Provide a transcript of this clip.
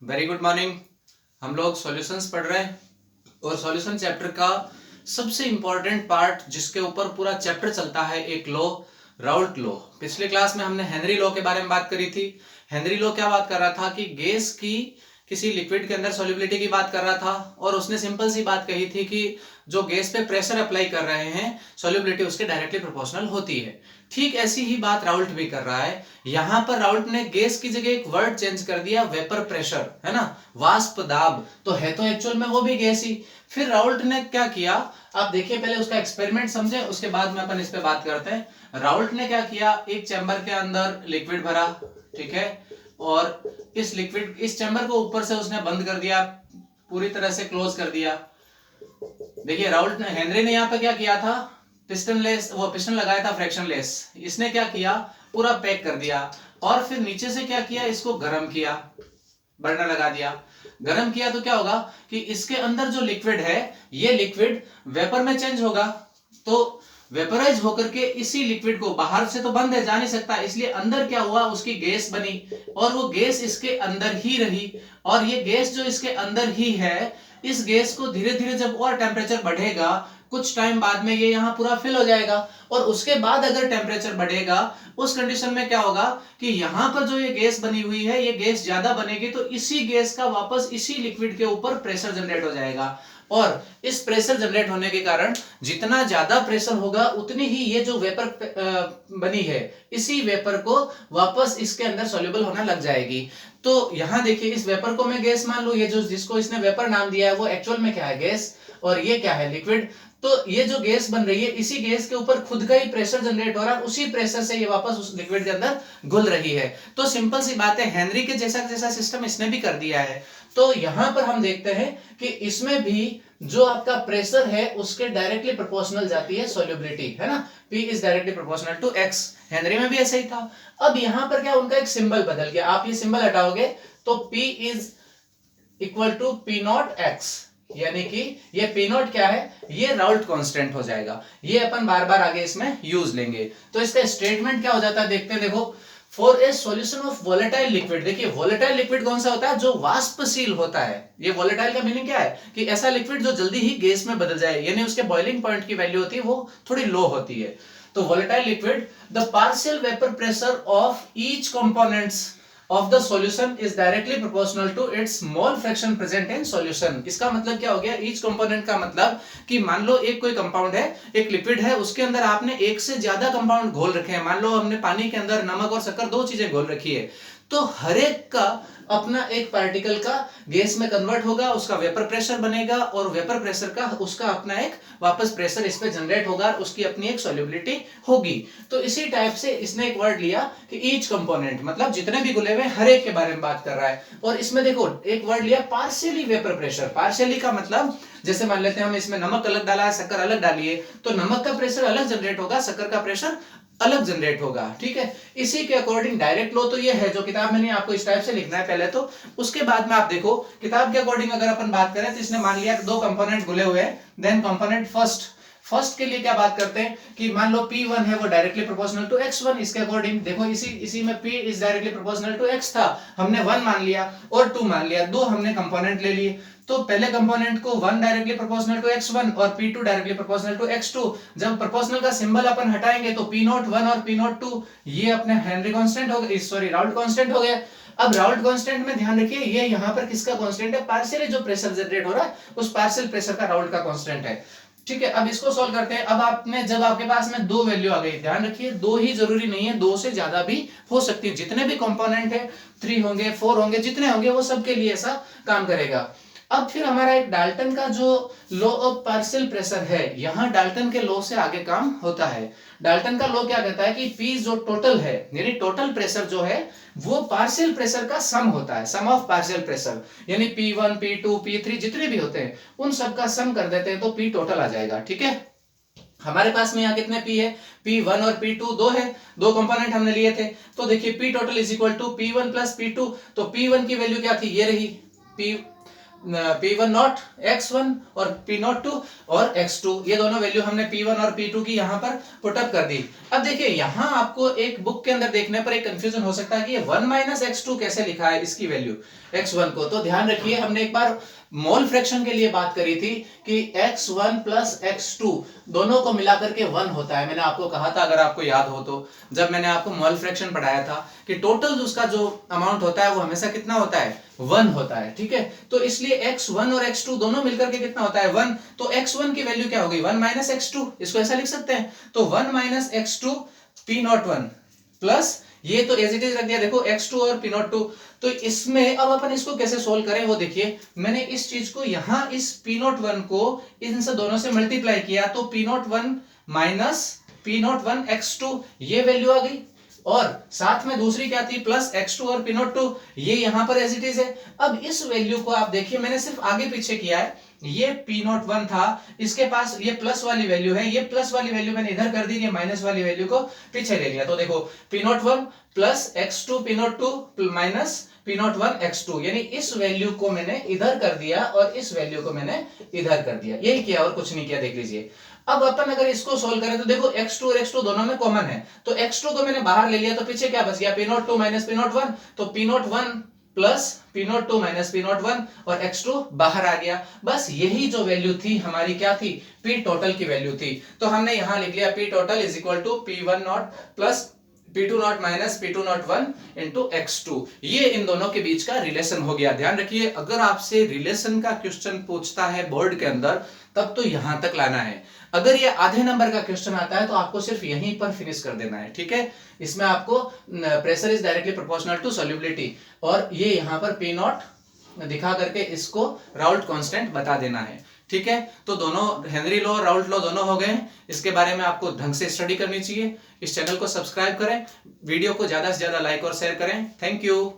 Very good morning. हम लोग solutions पढ़ रहे हैं और सॉल्यूशन चैप्टर का सबसे इंपॉर्टेंट पार्ट जिसके ऊपर पूरा चैप्टर चलता है एक लॉ, राउल्ट लॉ। पिछले क्लास में हमने हेनरी लॉ के बारे में बात करी थी। हेनरी लॉ क्या बात कर रहा था कि गैस की किसी लिक्विड के अंदर सॉल्युबिलिटी की बात कर रहा था और उसने सिंपल सी बात कही थी कि जो गैस पे प्रेशर अप्लाई कर रहे हैं सॉल्युबिलिटी उसके डायरेक्टली प्रोपोर्शनल होती है। ठीक ऐसी ही बात राउल्ट भी कर रहा है। यहां पर राउल्ट ने गैस की जगह एक वर्ड चेंज कर दिया, वेपर प्रेशर, है ना, वाष्प दाब। तो है तो एक्चुअल में वो भी गैस ही। फिर राउल्ट ने क्या किया, आप देखिए, पहले उसका एक्सपेरिमेंट समझे, उसके बाद में अपन इस पे बात करते हैं। राउल्ट ने क्या किया, एक चैम्बर के अंदर लिक्विड भरा, ठीक है, और इस चैम्बर को ऊपर से उसने बंद कर दिया, पूरी तरह से क्लोज कर दिया। देखिए राउल्ट ने, हेनरी ने यहाँ पे क्या किया था, पिस्टन लगाया था फ्रैक्शन लेस। इसने क्या किया, पूरा पैक कर दिया और फिर नीचे से क्या किया, इसको गर्म किया, बर्नर लगा दिया। गर्म किया तो क्या होगा कि इसके अंदर जो लिक्विड है ये लिक्विड वेपर में चेंज होगा। तो वेपराइज होकर के इसी लिक्विड को, बाहर से तो बंद है, जा नहीं सकता, इसलिए अंदर क्या हुआ, उसकी गैस बनी और वो गैस इसके अंदर ही रही। और ये गैस जो इसके अंदर ही है, इस गैस को धीरे धीरे जब और टेम्परेचर बढ़ेगा, कुछ टाइम बाद में ये यहाँ पूरा फिल हो जाएगा और उसके बाद अगर टेम्परेचर बढ़ेगा, उस कंडीशन में क्या होगा कि यहां पर जो ये गैस बनी हुई है, ये गैस ज्यादा बनेगी तो इसी गैस का वापस इसी लिक्विड के ऊपर प्रेशर जनरेट हो जाएगा। और इस प्रेशर जनरेट होने के कारण जितना ज्यादा प्रेशर होगा उतनी ही ये जो वेपर बनी है, इसी वेपर को वापस इसके अंदर सॉल्युबल होना लग जाएगी। तो यहां देखिए, इस वेपर को मैं गैस मान लू, ये जो जिसको इसने वेपर नाम दिया है वो एक्चुअल में क्या है, गैस, और ये क्या है, लिक्विड। तो ये जो गैस बन रही है, इसी गैस के ऊपर खुद का ही प्रेशर जनरेट हो रहा है, उसी प्रेशर से ये वापस उस लिक्विड के अंदर घुल रही है। तो सिंपल सी बात है, हेनरी के जैसा जैसा सिस्टम इसने भी कर दिया है। तो यहां पर हम देखते हैं कि इसमें भी जो आपका प्रेशर है उसके डायरेक्टली प्रोपोर्शनल जाती है सॉल्युबिलिटी, है ना, P is directly proportional to X। Henry में भी ऐसा ही था। अब यहां पर क्या, उनका एक सिंबल बदल गया। आप ये सिंबल हटाओगे तो P is equal to P naught X, यानी कि ये P नॉट क्या है, ये राउल्ट कांस्टेंट हो जाएगा। ये अपन बार बार आगे इसमें यूज लेंगे। तो इसका स्टेटमेंट क्या हो जाता है, देखते हैं। देखो, for a solution of volatile liquid, देखिए वोलेटाइल लिक्विड कौन सा होता है, जो वाष्पशील होता है। ये वोलेटाइल का मीनिंग क्या है कि ऐसा लिक्विड जो जल्दी ही गैस में बदल जाए, यानी उसके बॉइलिंग पॉइंट की वैल्यू होती है वो थोड़ी लो होती है। तो volatile liquid, the partial vapour pressure of each components of the solution is directly proportional to its mole fraction present in solution। इसका मतलब क्या हो गया, each component का मतलब कि मान लो एक कोई कंपाउंड है, एक लिक्विड है, उसके अंदर आपने एक से ज्यादा कंपाउंड घोल रखे हैं। मान लो हमने पानी के अंदर नमक और शक्कर, दो चीजें घोल रखी है, तो हर एक का अपना एक पार्टिकल का गैस में कन्वर्ट होगा, उसका वेपर प्रेशर बनेगा और वेपर प्रेशर का उसका अपना एक वापस प्रेशर इस पे जनरेट होगा, उसकी अपनी एक सॉल्युबिलिटी होगी। तो इसी टाइप से इसने एक वर्ड लिया कि ईच कंपोनेंट, मतलब जितने भी घुले हुए हर एक के बारे में बात कर रहा है। और इसमें देखो एक वर्ड लिया पार्शियली वेपर प्रेशर। पार्शियली का मतलब, जैसे मान लेते हैं हम इसमें नमक अलग डाला है, शक्कर अलग डालिए, तो नमक का प्रेशर अलग जनरेट होगा, शक्कर का प्रेशर अलग जनरेट होगा, ठीक है। इसी के अकॉर्डिंग डायरेक्ट लो तो ये है जो किताब में नहीं, आपको इस टाइप से लिखना है पहले तो, उसके बाद में आप देखो किताब के अकॉर्डिंग अगर अपन बात करें तो इसने मान लिया दो कंपोनेंट घुले हुए हैं। देन कंपोनेंट फर्स्ट के लिए क्या बात करते हैं कि मान लो P1 है वो डायरेक्टली प्रोपोर्शनल टू X1। इसके अकॉर्डिंग देखो, इसी में P is directly proportional to X था, हमने 1 मान लिया और 2 मान लिया, दो हमने कंपोनेंट ले लिए। तो पहले कंपोनेंट को 1 डायरेक्टली प्रोपोर्शनल टू X1 और P2 directly proportional to X2। जब प्रोपोर्शनल का सिंबल अपन हटाएंगे तो P01 और P02 ये अपने हेनरी कांस्टेंट हो गए, सॉरी राउल्ट कांस्टेंट हो गए। अब राउल्ट कांस्टेंट में ध्यान रखिए, ये यहाँ पर किसका कांस्टेंट है, पार्शियली जो प्रेशर जनरेट हो रहा है उस पार्शियल प्रेशर का राउल्ट का कांस्टेंट है, ठीक है। अब इसको सॉल्व करते हैं। अब आपने, जब आपके पास में दो वैल्यू आ गई, ध्यान रखिए दो ही जरूरी नहीं है, दो से ज्यादा भी हो सकती है। जितने भी कंपोनेंट है, 3 होंगे, 4 होंगे, जितने होंगे वो सबके लिए ऐसा काम करेगा। अब फिर हमारा एक डाल्टन का जो लॉ ऑफ पार्शियल प्रेशर है, यहां डाल्टन के लॉ से आगे काम होता है। डाल्टन का लॉ क्या कहता है कि P जो टोटल है, यानी टोटल प्रेशर जो है वो पार्शियल प्रेशर का सम होता है, सम ऑफ पार्शियल प्रेशर, यानी P1 P2 P3 जितने भी होते हैं उन सब का सम कर देते हैं तो P टोटल आ जाएगा, ठीक है। हमारे पास में यहाँ कितने P है, P1 और P2 दो है, दो कंपोनेंट हमने लिए थे। तो देखिए P total is equal to P1 plus P2। तो P1 की वैल्यू क्या थी, ये रही, P1 नॉट x1 और P नॉट 2 और x2, ये दोनों वैल्यू हमने P1 और P2 की यहाँ पर पुटअप कर दी। अब देखिए यहाँ आपको एक बुक के अंदर देखने पर एक कंफ्यूजन हो सकता है कि ये 1 माइनस x2 कैसे लिखा है इसकी वैल्यू x1 को। तो ध्यान रखिए हमने एक बार मोल फ्रैक्शन के लिए बात करी थी कि x1 प्लस x2 दोनों को मिलाकर के 1 होता है। मैंने आपको कहा था, अगर आपको याद हो तो, जब मैंने आपको मोल फ्रैक्शन पढ़ाया था कि टोटल उसका जो अमाउंट होता है वो हमेशा कितना होता है, 1 होता है। ठीक है, तो इसलिए x1 और x2 दोनों मिलकर के कितना होता है, 1। तो x1 की वैल्यू क्या होगी, 1 माइनस x2, इसको ऐसा लिख सकते हैं। तो 1 minus x2 P not 1 plus ये तो एज इट इज रख दिया, देखो x2 और P नॉट 2। तो इसमें अब अपन इसको कैसे सोल्व करें वो देखिए, मैंने इस चीज को यहां इस P नॉट 1 को इन से दोनों से मल्टीप्लाई किया, तो P not 1 minus P not 1 x2 ये वैल्यू आ गई, और साथ में दूसरी क्या थी, प्लस x2 और P नॉट 2, ये यहां पर एज इट इज है। अब इस वैल्यू को आप देखिए, मैंने सिर्फ आगे पीछे किया है, ये P नॉट 1 था, इसके पास ये प्लस वाली वैल्यू है, ये प्लस वाली वैल्यू मैंने इधर कर दी, ये माइनस वाली वैल्यू को पीछे ले लिया। तो देखो P not 1 plus x2 P not 2 minus P not 1 x2, यानी इस वैल्यू को मैंने इधर कर दिया और इस वैल्यू को मैंने इधर कर दिया, यही किया और कुछ नहीं किया। देख लीजिए, अब अपन अगर इसको सोल्व करें तो देखो x2 और x2 दोनों में कॉमन है, तो x2 को मैंने बाहर ले लिया, तो पीछे क्या बच गया, P not 2 minus P not 1, तो P not 1 plus P not 2 minus P not 1 और x2 बाहर आ गया। बस यही जो वैल्यू थी हमारी क्या थी, P टोटल की वैल्यू थी। तो हमने यहां लिख लिया P total is equal to P1 naught plus P2 naught minus P2 naught 1 into x2। ये इन दोनों के बीच का रिलेशन हो गया। ध्यान रखिए, अगर आपसे रिलेशन का क्वेश्चन पूछता है बोर्ड के अंदर तब तो यहां तक लाना है। अगर ये आधे नंबर का क्वेश्चन आता है तो आपको सिर्फ यहीं पर फिनिश कर देना है। ठीक है, इसमें आपको pressure is directly proportional to solubility, और ये यहां पर P नॉट दिखा करके इसको राउल्ट कांस्टेंट बता देना है। ठीक है, तो दोनों हेनरी लॉ और राउल्ट लॉ दोनों हो गए। इसके बारे में आपको ढंग से स्टडी करनी चाहिए। इस चैनल को सब्सक्राइब करें, वीडियो को ज्यादा से ज्यादा लाइक और शेयर करें। Thank you.